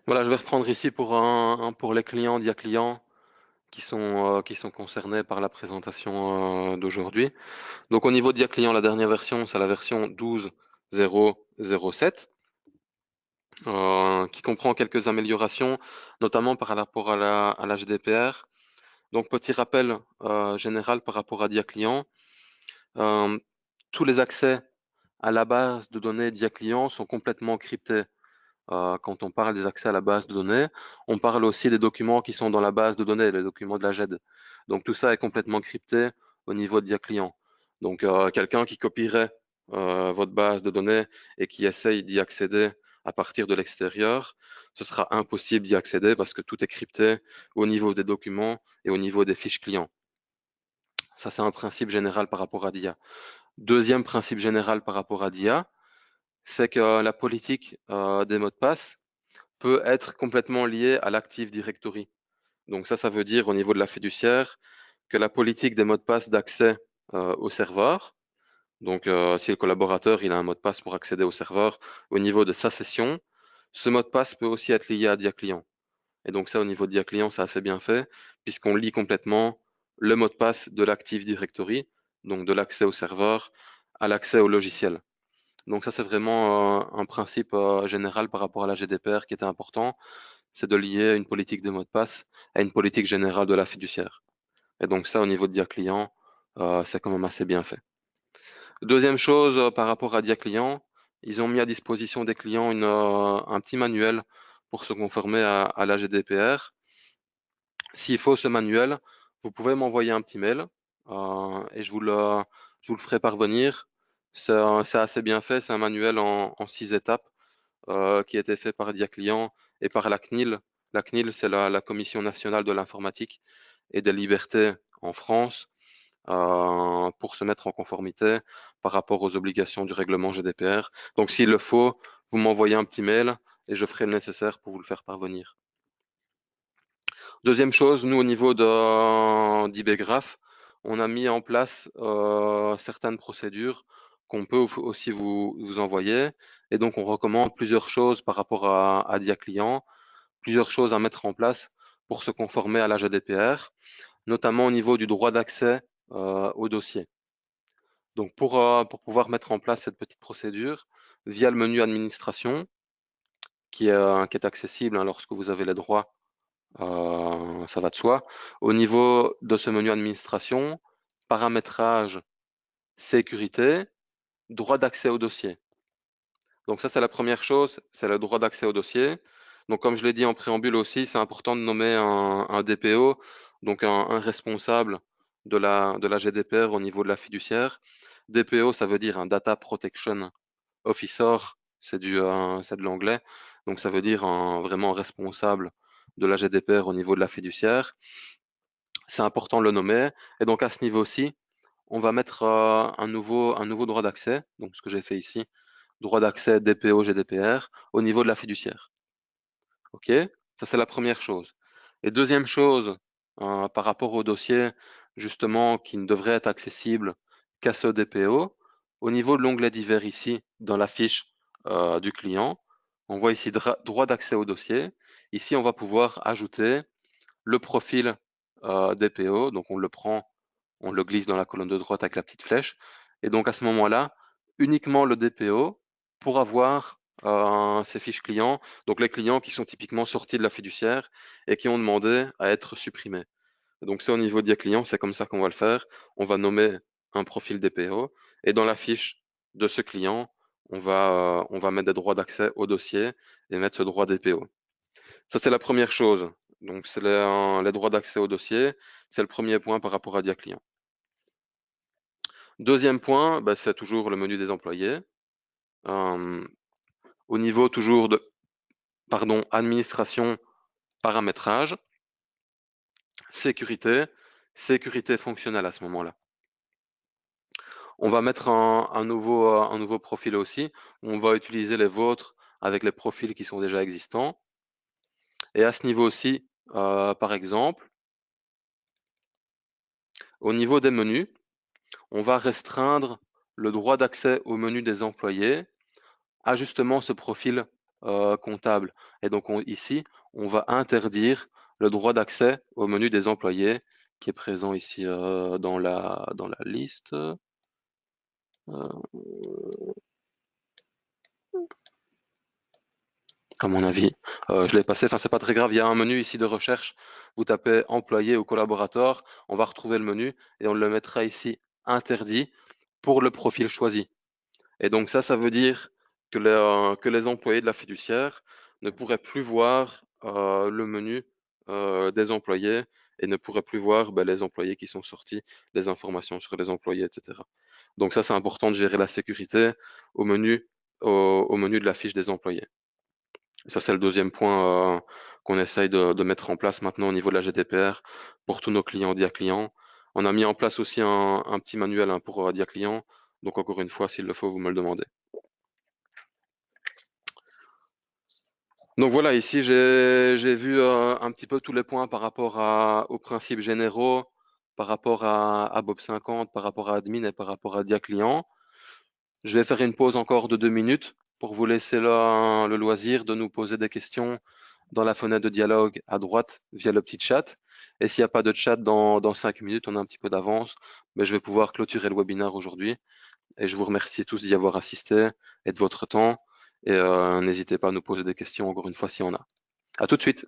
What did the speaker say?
Voilà, je vais reprendre ici pour les clients d'IA Client qui sont concernés par la présentation d'aujourd'hui. Donc au niveau d'IA Client, la dernière version, c'est la version 12.0.07 qui comprend quelques améliorations, notamment par rapport à la GDPR. Donc petit rappel général par rapport à DIA Client. Euh, tous les accès à la base de données DIA Client sont complètement cryptés. Quand on parle des accès à la base de données, on parle aussi des documents qui sont dans la base de données, les documents de la GED. Donc tout ça est complètement crypté au niveau de DIA Client. Donc quelqu'un qui copierait votre base de données et qui essaye d'y accéder à partir de l'extérieur, ce sera impossible d'y accéder parce que tout est crypté au niveau des documents et au niveau des fiches clients. Ça, c'est un principe général par rapport à DIA. Deuxième principe général par rapport à DIA, c'est que la politique des mots de passe peut être complètement lié à l'Active Directory. Donc ça veut dire au niveau de la fiduciaire que la politique des mots de passe d'accès au serveur, donc si le collaborateur il a un mot de passe pour accéder au serveur au niveau de sa session, ce mot de passe peut aussi être lié à DIA Client. Et donc ça au niveau de DIA Client, c'est assez bien fait puisqu'on lie complètement le mot de passe de l'Active Directory, donc de l'accès au serveur à l'accès au logiciel. Donc ça, c'est vraiment un principe général par rapport à la GDPR qui était important, c'est de lier une politique de mot de passe à une politique générale de la fiduciaire. Et donc ça, au niveau de Dia Client, c'est quand même assez bien fait. Deuxième chose, par rapport à Dia Client, ils ont mis à disposition des clients un petit manuel pour se conformer à la GDPR. S'il faut ce manuel, vous pouvez m'envoyer un petit mail et je vous le ferai parvenir. C'est assez bien fait, c'est un manuel en 6 étapes qui a été fait par Dia Client et par la CNIL. La CNIL, c'est la Commission nationale de l'informatique et des libertés en France pour se mettre en conformité par rapport aux obligations du règlement GDPR. Donc s'il le faut, vous m'envoyez un petit mail et je ferai le nécessaire pour vous le faire parvenir. Deuxième chose, nous au niveau d'IBgraph, on a mis en place certaines procédures qu'on peut aussi vous envoyer. Et donc on recommande plusieurs choses par rapport à DIA Client, plusieurs choses à mettre en place pour se conformer à la GDPR, notamment au niveau du droit d'accès au dossier. Donc pour pouvoir mettre en place cette petite procédure, via le menu administration, qui est accessible lorsque vous avez les droits, ça va de soi. Au niveau de ce menu administration, paramétrage, sécurité, droit d'accès au dossier. Donc ça, c'est la première chose, c'est le droit d'accès au dossier. Donc comme je l'ai dit en préambule aussi, c'est important de nommer un DPO, donc un responsable de la GDPR au niveau de la fiduciaire. DPO, ça veut dire un Data Protection Officer, c'est de l'anglais. Donc ça veut dire vraiment responsable de la GDPR au niveau de la fiduciaire. C'est important de le nommer. Et donc à ce niveau-ci, on va mettre un nouveau droit d'accès, donc ce que j'ai fait ici, droit d'accès DPO GDPR au niveau de la fiduciaire. OK? Ça, c'est la première chose. Et deuxième chose, par rapport au dossier, justement, qui ne devrait être accessible qu'à ce DPO, au niveau de l'onglet divers ici, dans la fiche du client, on voit ici droit d'accès au dossier. Ici, on va pouvoir ajouter le profil DPO. Donc, on le prend, on le glisse dans la colonne de droite avec la petite flèche. Et donc, à ce moment-là, uniquement le DPO pour avoir ces fiches clients. Donc, les clients qui sont typiquement sortis de la fiduciaire et qui ont demandé à être supprimés. Donc, c'est au niveau d'IA client, c'est comme ça qu'on va le faire. On va nommer un profil DPO et dans la fiche de ce client, on va mettre des droits d'accès au dossier et mettre ce droit DPO. Ça, c'est la première chose. Donc, c'est les droits d'accès au dossier. C'est le premier point par rapport à DIA Client. Deuxième point, bah, c'est toujours le menu des employés. Au niveau toujours de, pardon, administration, paramétrage, sécurité, sécurité fonctionnelle à ce moment-là. On va mettre un nouveau profil aussi. On va utiliser les vôtres avec les profils qui sont déjà existants. Et à ce niveau aussi, par exemple, au niveau des menus, on va restreindre le droit d'accès au menu des employés à justement ce profil comptable. Et donc ici, on va interdire le droit d'accès au menu des employés qui est présent ici dans la liste. À mon avis, je l'ai passé, enfin c'est pas très grave, il y a un menu ici de recherche, vous tapez employé ou collaborateur, on va retrouver le menu et on le mettra ici interdit pour le profil choisi. Et donc ça veut dire que les employés de la fiduciaire ne pourraient plus voir le menu des employés et ne pourraient plus voir ben, les employés qui sont sortis, les informations sur les employés, etc. Donc ça c'est important de gérer la sécurité au menu, au menu de la fiche des employés. Ça, c'est le deuxième point qu'on essaye de mettre en place maintenant au niveau de la GDPR pour tous nos clients Dia Client. On a mis en place aussi un petit manuel hein, pour Dia Client. Donc, encore une fois, s'il le faut, vous me le demandez. Donc voilà, ici, j'ai vu un petit peu tous les points par rapport aux principes généraux, par rapport à Bob 50, par rapport à Admin et par rapport à Dia Client. Je vais faire une pause encore de 2 minutes pour vous laisser le loisir de nous poser des questions dans la fenêtre de dialogue à droite via le petit chat. Et s'il n'y a pas de chat dans 5 minutes, on a un petit peu d'avance, mais je vais pouvoir clôturer le webinaire aujourd'hui. Et je vous remercie tous d'y avoir assisté et de votre temps. Et n'hésitez pas à nous poser des questions encore une fois s'il y en a. À tout de suite.